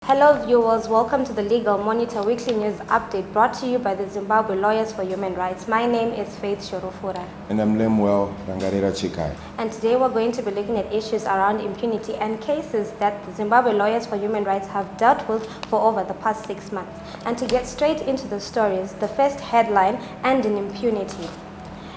Hello viewers, welcome to the Legal Monitor Weekly News Update brought to you by the Zimbabwe Lawyers for Human Rights. My name is Faith Shorofura. And I'm Lemuel Rangarira Chikai. And today we're going to be looking at issues around impunity and cases that the Zimbabwe Lawyers for Human Rights have dealt with for over the past 6 months. And to get straight into the stories, the first headline, and in impunity.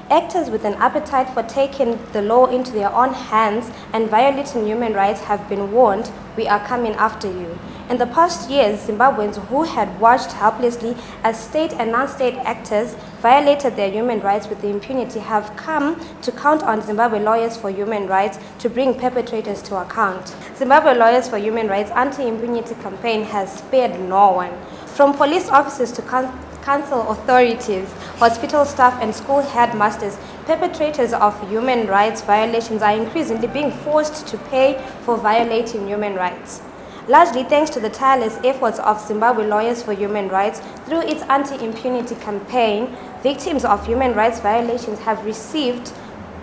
Actors with an appetite for taking the law into their own hands and violating human rights have been warned, we are coming after you. In the past years, Zimbabweans who had watched helplessly as state and non-state actors violated their human rights with impunity have come to count on Zimbabwe Lawyers for Human Rights to bring perpetrators to account. Zimbabwe Lawyers for Human Rights anti-impunity campaign has spared no one. From police officers to council authorities, hospital staff and school headmasters, perpetrators of human rights violations are increasingly being forced to pay for violating human rights. Largely thanks to the tireless efforts of Zimbabwe Lawyers for Human Rights through its anti-impunity campaign, victims of human rights violations have received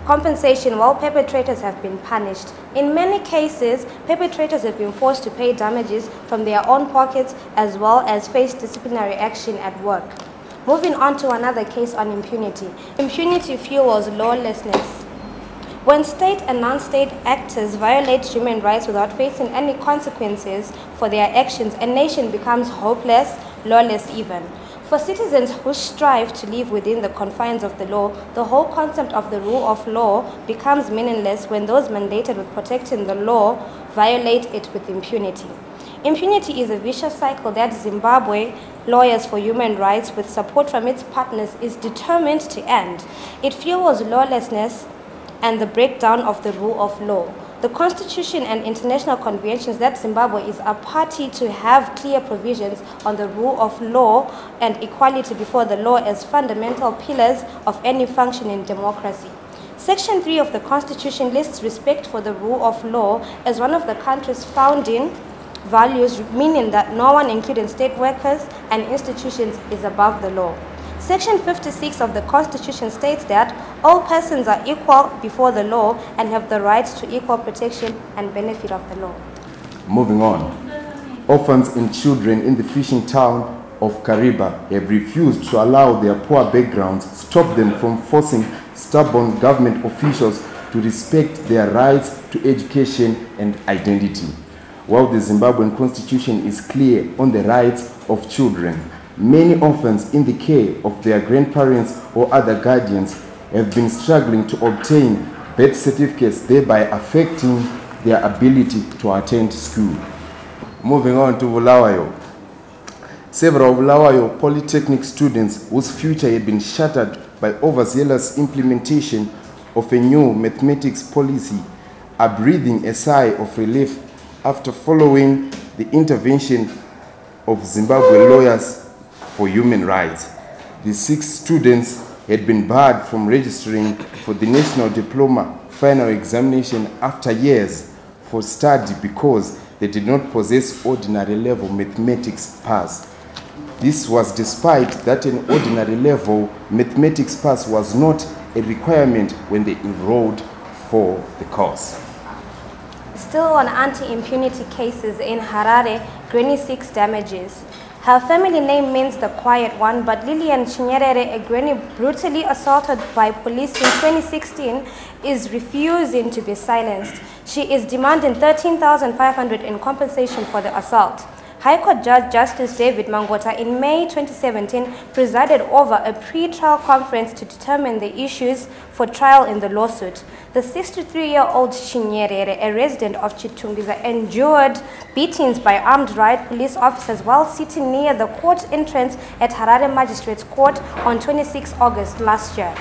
compensation while perpetrators have been punished. In many cases, perpetrators have been forced to pay damages from their own pockets as well as face disciplinary action at work. Moving on to another case on impunity. Impunity fuels lawlessness. When state and non-state actors violate human rights without facing any consequences for their actions, a nation becomes hopeless, lawless even. For citizens who strive to live within the confines of the law, the whole concept of the rule of law becomes meaningless when those mandated with protecting the law violate it with impunity. Impunity is a vicious cycle that Zimbabwe Lawyers for Human Rights, with support from its partners, is determined to end. It fuels lawlessness and the breakdown of the rule of law. The Constitution and international conventions that Zimbabwe is a party to have clear provisions on the rule of law and equality before the law as fundamental pillars of any functioning democracy. Section 3 of the Constitution lists respect for the rule of law as one of the country's founding values, meaning that no one, including state workers and institutions, is above the law. Section 56 of the Constitution states that all persons are equal before the law and have the right to equal protection and benefit of the law. Moving on. Orphans and children in the fishing town of Kariba have refused to allow their poor backgrounds stop them from forcing stubborn government officials to respect their rights to education and identity. While the Zimbabwean Constitution is clear on the rights of children, many orphans in the care of their grandparents or other guardians have been struggling to obtain birth certificates, thereby affecting their ability to attend school. Moving on to Bulawayo. Several Bulawayo Polytechnic students whose future had been shattered by overzealous implementation of a new mathematics policy are breathing a sigh of relief after following the intervention of Zimbabwe Lawyers for Human Rights. The 6 students had been barred from registering for the National Diploma final examination after years for study because they did not possess ordinary level mathematics pass. This was despite that an ordinary level mathematics pass was not a requirement when they enrolled for the course. Still on anti-impunity cases in Harare, Granny 6 damages. Her family name means the quiet one, but Lillian Chinyerere, a granny brutally assaulted by police in 2016, is refusing to be silenced. She is demanding $13,500 in compensation for the assault. High Court Judge Justice David Mangota in May 2017 presided over a pre-trial conference to determine the issues for trial in the lawsuit. The 63-year-old Chinyerere, a resident of Chitumbiza, endured beatings by armed riot police officers while sitting near the court entrance at Harare Magistrates Court on 26 August last year.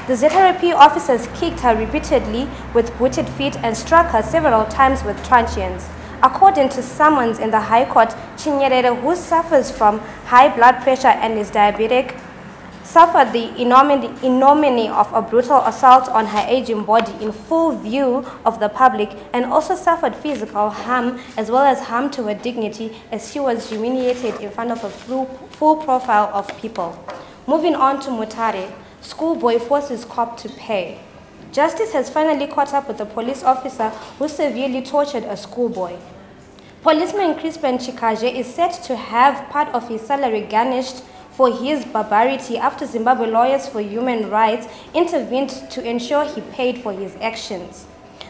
The ZRP officers kicked her repeatedly with booted feet and struck her several times with truncheons. According to summons in the High Court, Chinyerere, who suffers from high blood pressure and is diabetic, suffered the ignominy of a brutal assault on her aging body in full view of the public, and also suffered physical harm as well as harm to her dignity as she was humiliated in front of a full profile of people. Moving on to Mutare, schoolboy forces cop to pay. Justice has finally caught up with the police officer who severely tortured a schoolboy. Policeman Crispin Chikaje is said to have part of his salary garnished for his barbarity after Zimbabwe Lawyers for Human Rights intervened to ensure he paid for his actions.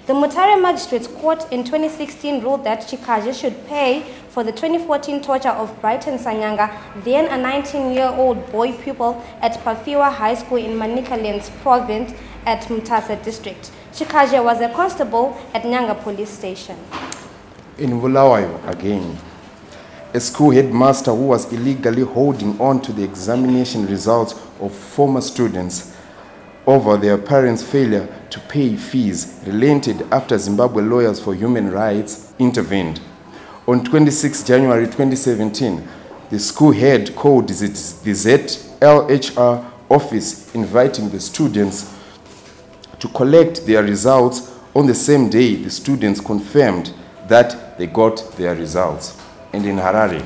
The Mutare Magistrates Court in 2016 ruled that Chikaje should pay for the 2014 torture of Brighton Sanyanga, then a 19-year-old boy pupil at Pafiwa High School in Manicaland's province at Mutasa district. Chikaje was a constable at Nyanga police station. In Bulawayo again, a school headmaster who was illegally holding on to the examination results of former students over their parents' failure to pay fees relented after Zimbabwe Lawyers for Human Rights intervened. On 26 January 2017, the school head called the ZLHR office inviting the students to collect their results. On the same day, the students confirmed that they got their results. And in Harare,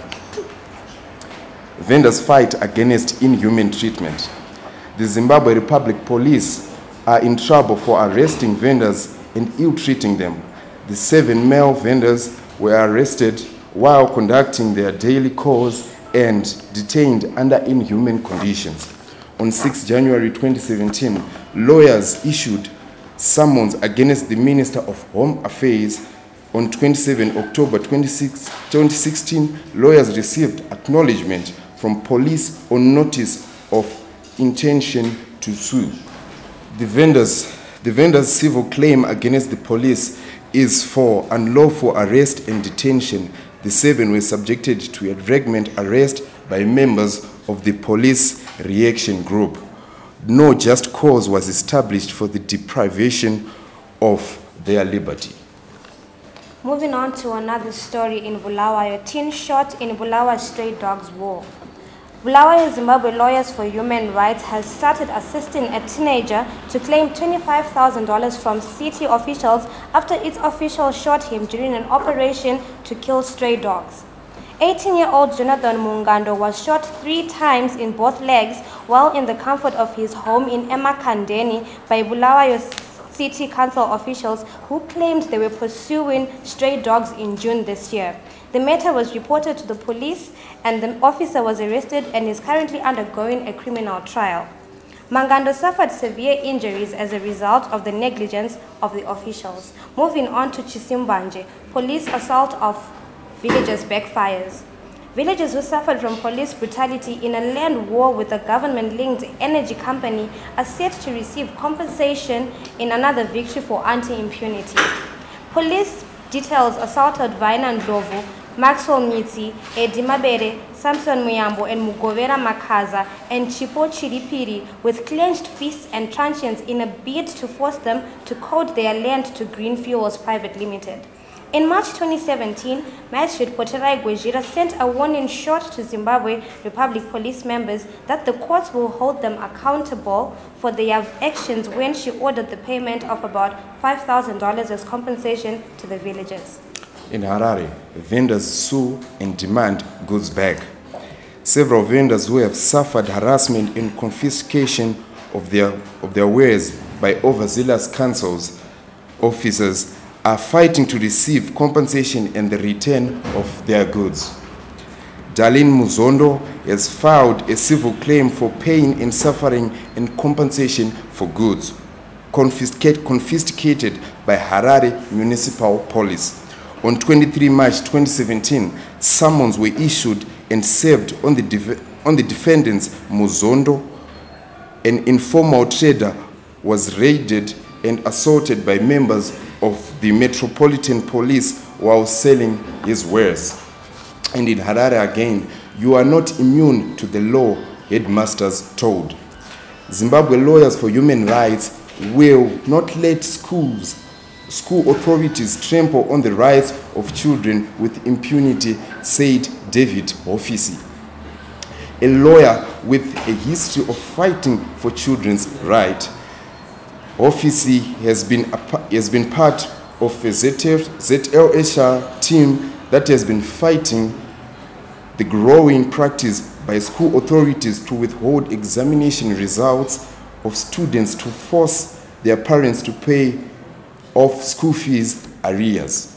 vendors fight against inhuman treatment. The Zimbabwe Republic Police are in trouble for arresting vendors and ill-treating them. The 7 male vendors were arrested while conducting their daily course and detained under inhuman conditions. On 6 January 2017, lawyers issued summons against the Minister of Home Affairs. On 27 October 2016, lawyers received acknowledgement from police on notice of intention to sue. The vendor's civil claim against the police is for unlawful arrest and detention. The 7 were subjected to a fragment arrest by members of the police reaction group. No just cause was established for the deprivation of their liberty. Moving on to another story in Bulawayo, teen shot in Bulawayo stray dogs war. Bulawayo Zimbabwe Lawyers for Human Rights has started assisting a teenager to claim $25,000 from city officials after its officials shot him during an operation to kill stray dogs. 18-year-old Jonathan Mungando was shot 3 times in both legs while in the comfort of his home in Emakandeni by Bulawayo City Council officials who claimed they were pursuing stray dogs in June this year. The matter was reported to the police and the officer was arrested and is currently undergoing a criminal trial. Mangando suffered severe injuries as a result of the negligence of the officials. Moving on to Chisimbanje, police assault of villagers backfires. Villagers who suffered from police brutality in a land war with a government-linked energy company are set to receive compensation in another victory for anti-impunity. Police details assaulted Vaina Ndlovu, Maxwell Mitsi, Edi Mabere, Samson Muyambo, and Mugovera Makaza, and Chipo Chiripiri with clenched fists and truncheons in a bid to force them to code their land to Green Fuels Private Limited. In March 2017, Magistrate Poterai Gwejira sent a warning shot to Zimbabwe Republic Police members that the courts will hold them accountable for their actions when she ordered the payment of about $5,000 as compensation to the villagers. In Harare, vendors sue and demand goods back. Several vendors who have suffered harassment and confiscation of their wares by overzealous councils officers are fighting to receive compensation and the return of their goods. Darlene Muzondo has filed a civil claim for pain and suffering and compensation for goods confiscated by Harare Municipal Police. On 23 March 2017, summons were issued and served on the defendants. Muzondo, an informal trader, was raided and assaulted by members of the Metropolitan Police while selling his wares. And in Harare again, you are not immune to the law, headmasters told. Zimbabwe Lawyers for Human Rights will not let school authorities trample on the rights of children with impunity, said David Ofisi, a lawyer with a history of fighting for children's rights. Ofisi has been part of a ZLHR team that has been fighting the growing practice by school authorities to withhold examination results of students to force their parents to pay off school fees arrears.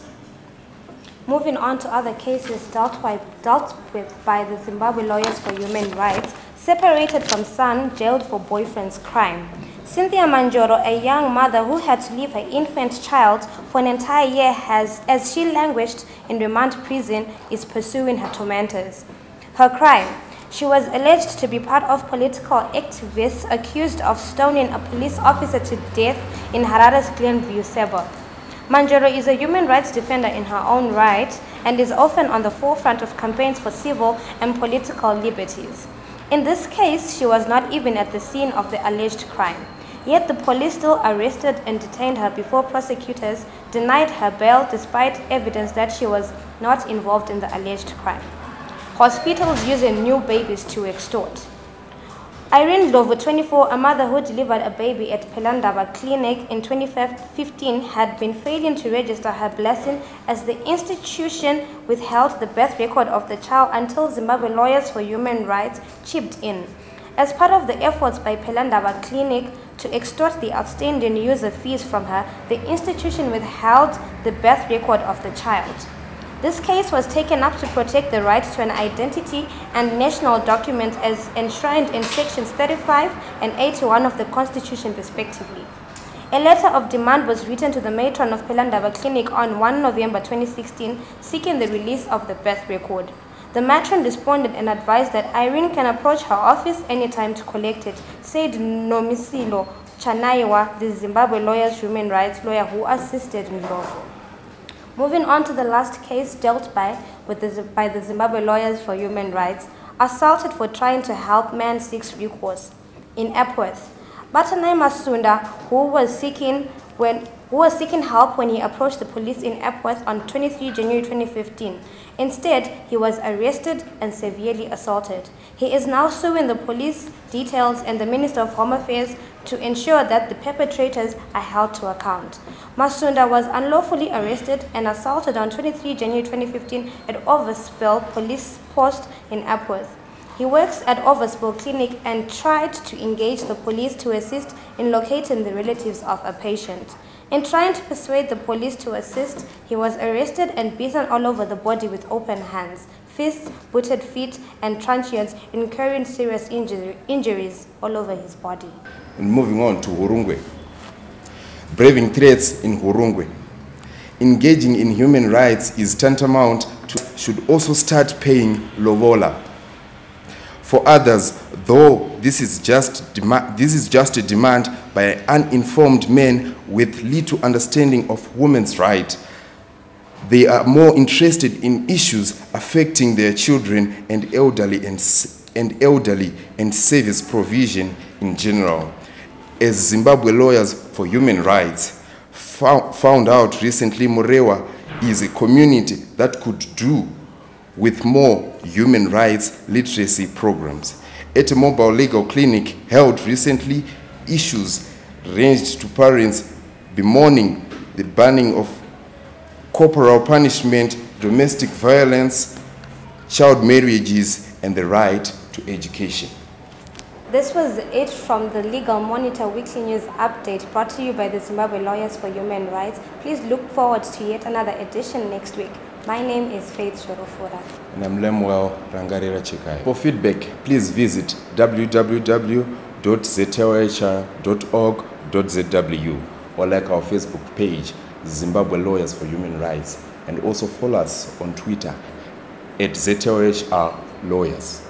Moving on to other cases dealt with by the Zimbabwe Lawyers for Human Rights, separated from son, jailed for boyfriend's crime. Cynthia Manjoro, a young mother who had to leave her infant child for an entire year as she languished in remand prison, is pursuing her tormentors. Her crime: she was alleged to be part of political activists accused of stoning a police officer to death in Harare's Glenview suburb. Manjoro is a human rights defender in her own right and is often on the forefront of campaigns for civil and political liberties. In this case, she was not even at the scene of the alleged crime. Yet the police still arrested and detained her before prosecutors denied her bail despite evidence that she was not involved in the alleged crime. Hospitals using new babies to extort. Irene Lovo, 24, a mother who delivered a baby at Pelandaba Clinic in 2015, had been failing to register her blessing as the institution withheld the birth record of the child until Zimbabwe Lawyers for Human Rights chipped in. As part of the efforts by Pelandaba Clinic to extort the outstanding user fees from her, the institution withheld the birth record of the child. This case was taken up to protect the right to an identity and national document as enshrined in sections 35 and 81 of the Constitution respectively. A letter of demand was written to the matron of Pelandaba Clinic on 1 November 2016 seeking the release of the birth record. The matron responded and advised that Irene can approach her office anytime to collect it, said Nomisilo Chanaiwa, the Zimbabwe Lawyers Human Rights lawyer who assisted Ndlovu. Moving on to the last case dealt by the Zimbabwe Lawyers for Human Rights, assaulted for trying to help man seeks recourse. In Epworth, Batanai Masunda, who was seeking help when he approached the police in Epworth on 23 January 2015. Instead, he was arrested and severely assaulted. He is now suing the police details and the Minister of Home Affairs to ensure that the perpetrators are held to account. Masunda was unlawfully arrested and assaulted on 23 January 2015 at Overspell Police Post in Epworth. He works at Overspell Clinic and tried to engage the police to assist in locating the relatives of a patient. In trying to persuade the police to assist, he was arrested and beaten all over the body with open hands, fists, booted feet, and truncheons, incurring serious injuries all over his body. And moving on to Hurungwe. Braving threats in Hurungwe. Engaging in human rights is tantamount to should also start paying lobola. For others, though this is just a demand by uninformed men with little understanding of women's rights, they are more interested in issues affecting their children and elderly and service provision in general. As Zimbabwe Lawyers for Human Rights found out recently, Morewa is a community that could do with more human rights literacy programs. At a mobile legal clinic held recently, issues ranged to parents bemoaning the banning of corporal punishment, domestic violence, child marriages, and the right to education. This was it from the Legal Monitor Weekly News Update brought to you by the Zimbabwe Lawyers for Human Rights. Please look forward to yet another edition next week. My name is Faith Shorofura. And I'm Lemuel Rangarira Chikai. For feedback, please visit www.ztohr.org.zw or like our Facebook page, Zimbabwe Lawyers for Human Rights, and also follow us on Twitter at ZTOHR Lawyers.